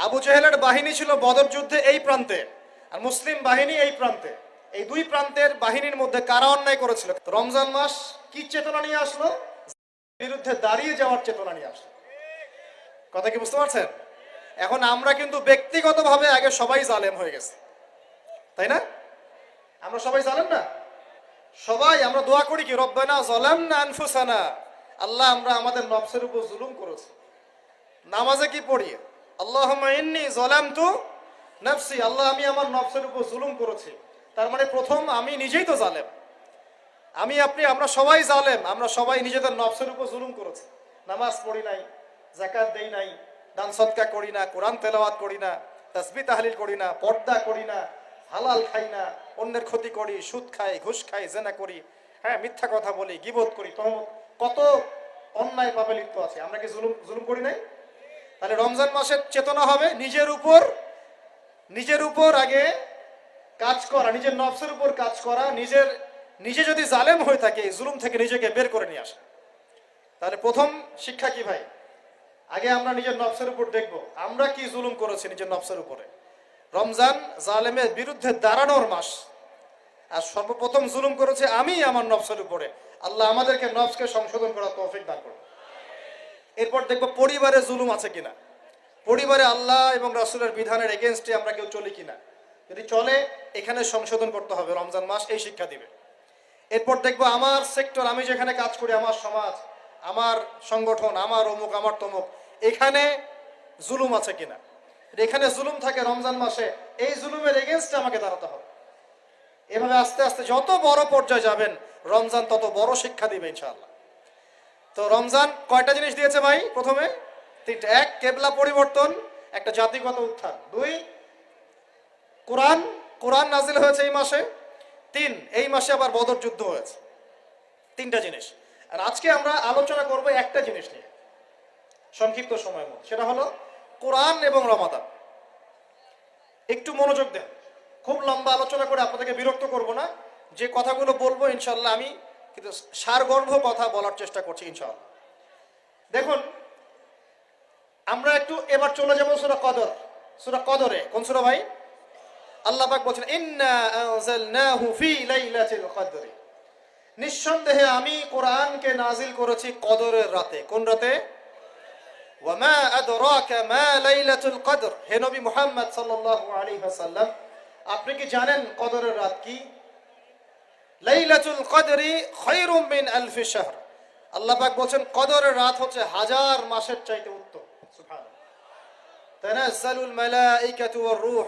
আবু জেহেলের বাহিনী ছিল বদর যুদ্ধে এই প্রান্তে, আর মুসলিম বাহিনী এই প্রান্তে। এই দুই প্রান্তের বাহিনীর মধ্যে কারা অন্যায় করেছিল? রমজান মাস কি চেতনা নিয়ে আসলো? বিরুদ্ধে দাঁড়িয়ে যাওয়ার চেতনা নিয়ে আসলো। কথা কি বুঝতে পারছেন? এখন আমরা কিন্তু ব্যক্তিগতভাবে আগে সবাই জালেম হয়ে গেছে, তাই না? আমরা সবাই জালেম না? সবাই আমরা দোয়া করি কি, রব্বানা যালামনা আনফুসানা, আল্লাহ আমরা আমাদের নফসের উপর জুলুম করেছি। নামাজে কি পড়ি? আল্লাহুম্মা ইন্নী যালামতু নাফসি, আল্লাহ আমি আমার নফসের উপর জুলুম করেছি। তার মানে প্রথম আমি নিজেই তো জালেম। আমি আপনি আমরা সবাই জালেম, আমরা সবাই নিজেদের নফসের উপর জুলুম করেছি। নামাজ পড়ি নাই, যাকাত দেই নাই, দান সদকা করি না, কোরআন তেলাওয়াত করি না, তাসবিহ তাহলিল করি না, পর্দা করি না, হালাল খাই না, অন্যের ক্ষতি করি, সুদ খাই, ঘুষ খাই, জেনা করি, হ্যাঁ মিথ্যা কথা বলি, গীবত করি, তহমত, কত অন্যায় পাপে লিপ্ত আছে। আমরা কি জুলুম জুলুম করি নাই? তাহলে রমজান মাসের চেতনা হবে নিজের উপর আগে কাজ করা, নিজের নফসের উপর কাজ করা। নিজে যদি জালেম হয়ে থাকে, জুলুম থেকে নিজেকে বের করে নিয়ে আসে। তাহলে প্রথম শিক্ষা কি ভাই? আগে আমরা নিজের নফসের উপর দেখব আমরা কি জুলুম করেছি নিজের নফসের উপরে। রমজান জালেমের বিরুদ্ধে দাঁড়ানোর মাস, আর সর্বপ্রথম জুলুম করেছে আমি আমার নফসের উপরে। আল্লাহ আমাদেরকে নফসকে সংশোধন করার তৌফিক দান করুন। এরপর দেখবো পরিবারে জুলুম আছে কিনা, পরিবারে আল্লাহ এবং রাসূলের বিধানের এগেইনস্টে আমরা কেউ চলি কিনা। যদি চলে, এখানে সংশোধন করতে হবে, রমজান মাস এই শিক্ষা দিবে। এরপর দেখবো আমার সেক্টর, আমি যেখানে কাজ করি, আমার সমাজ, আমার সংগঠন, আমার অমুক, আমার তমুক, এখানে জুলুম আছে কিনা। এখানে জুলুম থাকে রমজান মাসে, এই জুলুমের এগেইনস্টে আমাকে দাঁড়াতে হবে। এভাবে আস্তে আস্তে যত বড় পর্যায়ে যাবেন, রমজান তত বড় শিক্ষা দিবে ইনশাআল্লাহ। তো রমজান কয়টা জিনিস দিয়েছে ভাই? প্রথমে তিনটা। এক, কেবলা পরিবর্তন, একটা জাতিগত উত্থান। দুই, কোরআন নাজিল হয়েছে এই মাসে। তিন, এই মাসে আবার বদর যুদ্ধ হয়েছে। তিনটা জিনিস। আর আজকে আমরা আলোচনা করব একটা জিনিস নিয়ে সংক্ষিপ্ত সময়ের মধ্যে, সেটা হলো কোরআন এবং রমাদান। একটু মনোযোগ দেন, খুব লম্বা আলোচনা করে আপনাদেরকে বিরক্ত করব না। যে কথাগুলো বলবো ইনশাআল্লাহ আমি কিন্তু সারগর্ভ কথা বলার চেষ্টা করছি ইনশাআল্লাহ। দেখুন, আমরা একটু এবার চলে যাবো সূরা কদরে। কোন সূরা ভাই? আল্লাহ পাক বলেন ইন্না আনজালনাহু ফি লাইলাতিল কদর, নিঃসন্দেহে আমি কোরআনকে নাজিল করেছি কদরের রাতে। কোন রাতে? ওয়া মা আদরাকা মা লাইলাতুল কদর, হে নবী মুহাম্মদ সাল্লাল্লাহু আলাইহি ওয়াসাল্লাম, আপনি কি জানেন কদরের রাত কি? লাইলাতুল কদরি খায়রুম মিন আলফি শাহর, আল্লাহ পাক বলেন কদরের রাত হচ্ছে হাজার মাসের চাইতে উত্তম। সুবহানাল্লাহ। তানাজ্জালুল মালাইকাতু ওয়ার রূহ,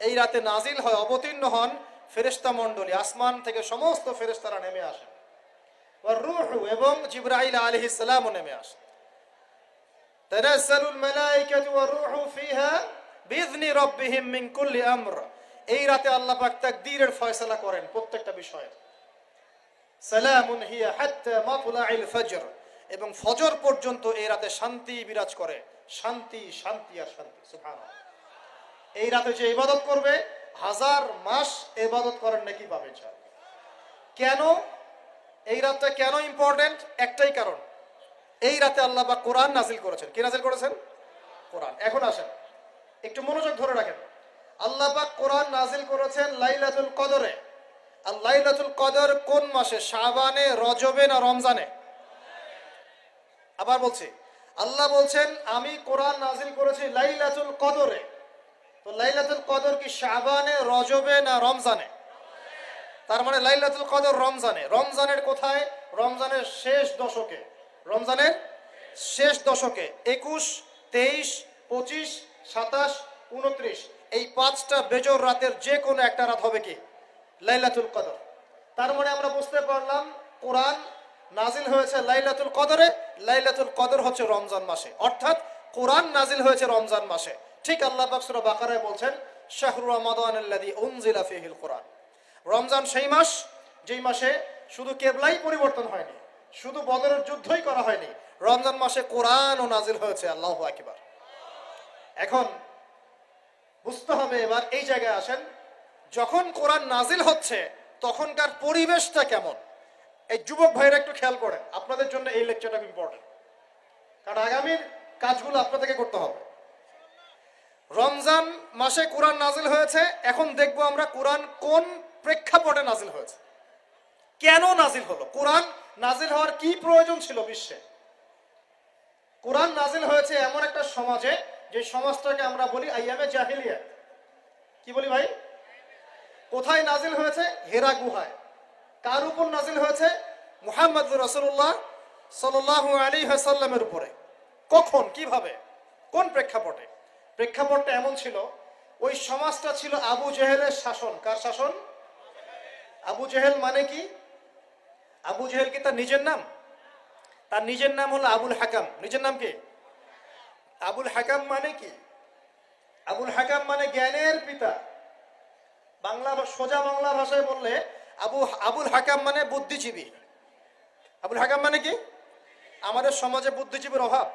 এই রাতে নাজিল হয়, অবতীর্ণ হন ফেরেশতা মণ্ডলী, আসমান থেকে সমস্ত ফেরেশতারা নেমে আসেন। ওয়ার রূহু, এবং জিবরাইল আলাইহিস সালামও নেমে আসেন। তানাজ্জালুল মালাইকাতু ওয়ার রূহু ফিহা বিইذনি রাব্বিহিম মিন কুল্লি আমর, এই রাতে আল্লাহ পাক তাকদীরের ফয়সালা করেন প্রত্যেকটা বিষয়ে। সালামুন হিয়া হাত্তা মাতলাইল ফজর, এবং ফজর পর্যন্ত এই রাতে শান্তি বিরাজ করে। শান্তি, শান্তি আর শান্তি। সুবহানাল্লাহ। এই রাতে যে ইবাদত করবে, হাজার মাস ইবাদত করার নেকি পাবে ইনশাআল্লাহ। কেন এই রাতটা কেন ইম্পর্টেন্ট? একটাই কারণ, এই রাতে আল্লাহ পাক কোরআন নাজিল করেছেন। কি নাজিল করেছেন? কোরআন। এখন আসেন, একটু মনোযোগ ধরে রাখেন। আল্লাহ পাক কোরআন নাজিল করেছেন লাইলাতুল কদরে। আর লাইলাতুল কদর কোন মাসে? শাবানে, রজবে না রমজানে? আবার বলছি, আল্লাহ বলছেন আমি কোরআন নাজিল করেছি লাইলাতুল কদরে। তো লাইলাতুল কদর কি শাবানে, রজবে না রমজানে? তার মানে লাইলাতুল কদর রমজানে। রমজানের কোথায়? রমজানের শেষ দশকে। রমজানের শেষ দশকে 21, 23, 25, 27, 29, এই পাঁচটা বেজোর রাতের যে কোনো একটা রাত হবে কি লাইলাতুল কদর। তার মানে আমরা বুঝতে পারলাম কোরআন নাজিল হয়েছে লাইলাতুল কদরে, লাইলাতুল কদর হচ্ছে রমজান মাসে, অর্থাৎ কোরআন নাজিল হয়েছে রমজান মাসে। ঠিক আল্লাহ পাক সূরা বাকারায় বলছেন শাহরু রমাদানাল্লাযী উনজিলা ফীহিল কোরআন, রমজান সেই মাস যেই মাসে শুধু কেবলাই পরিবর্তন হয়নি, শুধু বদরের যুদ্ধই করা হয়নি, রমজান মাসে কোরআনও নাজিল হয়েছে। আল্লাহু আকবার। এখন বুঝতে হবে, এবার এই জায়গায় আসেন, যখন কোরআন নাজিল হচ্ছে তখনকার পরিবেশটা কেমন? এই যুবক ভাইরা একটু খেয়াল করেন, আপনাদের জন্য এই লেকচারটা ইম্পর্টেন্ট, কারণ আগামীর কাজগুলো আপনাদেরকে করতে হবে। রমজান মাসে কোরআন নাজিল হয়েছে। এখন দেখবো আমরা কোরআন কোন প্রেক্ষাপটে নাজিল হয়েছে, কেন নাজিল হলো, কোরআন নাজিল হওয়ার কি প্রয়োজন ছিল বিশ্বে। কোরআন নাজিল হয়েছে এমন একটা সমাজে, যে সমাজটাকে আমরা বলি আইয়ামে জাহিলিয়া। কি বলি ভাই? কোথায় নাজিল হয়েছে? হেরা গুহায়। কার উপর নাজিল হয়েছে? মুহাম্মদ রাসূলুল্লাহ সাল্লাল্লাহু আলাইহি ওয়াসাল্লামের উপরে। কখন, কিভাবে, কোন প্রেক্ষাপটে? প্রেক্ষাপটটা এমন ছিল, ওই সমাজটা ছিল আবু জেহেলের শাসন। কার শাসন? আবু জেহেল মানে কি? আবু জেহেল কি তার নিজের নাম? তার নিজের নাম হলো আবুল হাকাম। নিজের নাম কি? আবুল হাকাম মানে কি? আবুল হাকাম মানে জ্ঞানের পিতা। বাংলা, সোজা বাংলা ভাষায় বললে আবুল হাকাম মানে বুদ্ধিজীবী। আবুল হাকাম মানে কি? আমাদের সমাজে বুদ্ধিজীবীর অভাব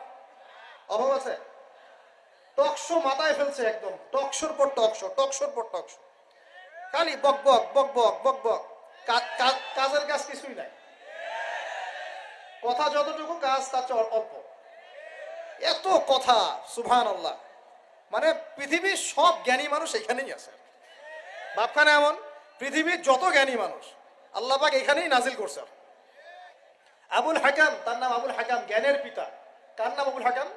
আছে। টকশো মাথায় ফেলছে একদম, টকশোর পর টকশো, টকশোর পর টকশো, খালি বক বক বক বক বক বক, কাজের কাজ কিছুই নাই। কথা যতটুকু, কাজ তার চেয়ে অল্প। এত কথা, সুবহানাল্লাহ। মানে পৃথিবীর সব জ্ঞানী মানুষ এখানেই আছে। ভাবখানে এমন, পৃথিবীর যত জ্ঞানী মানুষ আল্লাহ পাক এখানেই নাজিল করছে। আবুল হাকাম, তার নাম আবুল হাকাম, জ্ঞানের পিতা। কার নাম? আবুল হাকাম।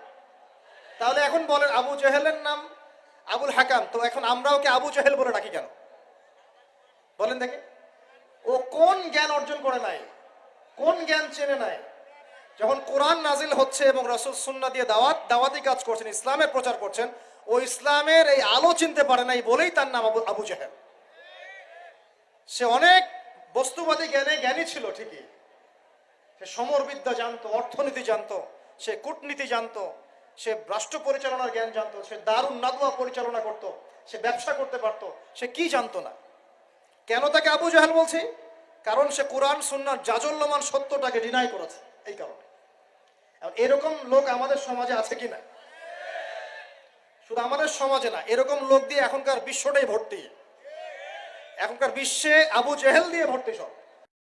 তাহলে এখন বলেন, আবু জেহেলের নাম আবুল হাকাম, তো এখন আমরা ওকে আবু জেহেল বলে ডাকি কেন? বলেন দেখি। ও কোন জ্ঞান অর্জন করে নাই, কোন জ্ঞান চেনে নাই? যখন কোরআন নাজিল হচ্ছে এবং রাসূল সুন্নাহ দিয়ে দাওয়াতি কাজ করছেন, ইসলামের প্রচার করছেন, ও ইসলামের এই আলো চিনতে পারে নাই বলেই তার নাম আবু জেহেল। সে অনেক বস্তুবাদী জ্ঞানে জ্ঞানী ছিল ঠিকই, সে সমরবিদ্যা জানতো, অর্থনীতি জানতো, সে কূটনীতি জানতো, সে রাষ্ট্র পরিচালনার জ্ঞান জানতো, সে দারুন নাদওয়া পরিচালনা করত, সে ব্যবসা করতে পারত, সে কি জানতো না। কেন তাকে আবু জাহেল বলছি? কারণ সে কোরআন সুন্নাহর জাজল্যমান সত্যটাকে ডিনাই করেছে, এই কারণে। এরকম লোক আমাদের সমাজে আছে কিনা? শুধু আমাদের সমাজে না, এরকম লোক দিয়ে এখনকার বিশ্বটাই ভর্তি। এখনকার বিশ্বে আবু জেহেল দিয়ে ভর্তি সব।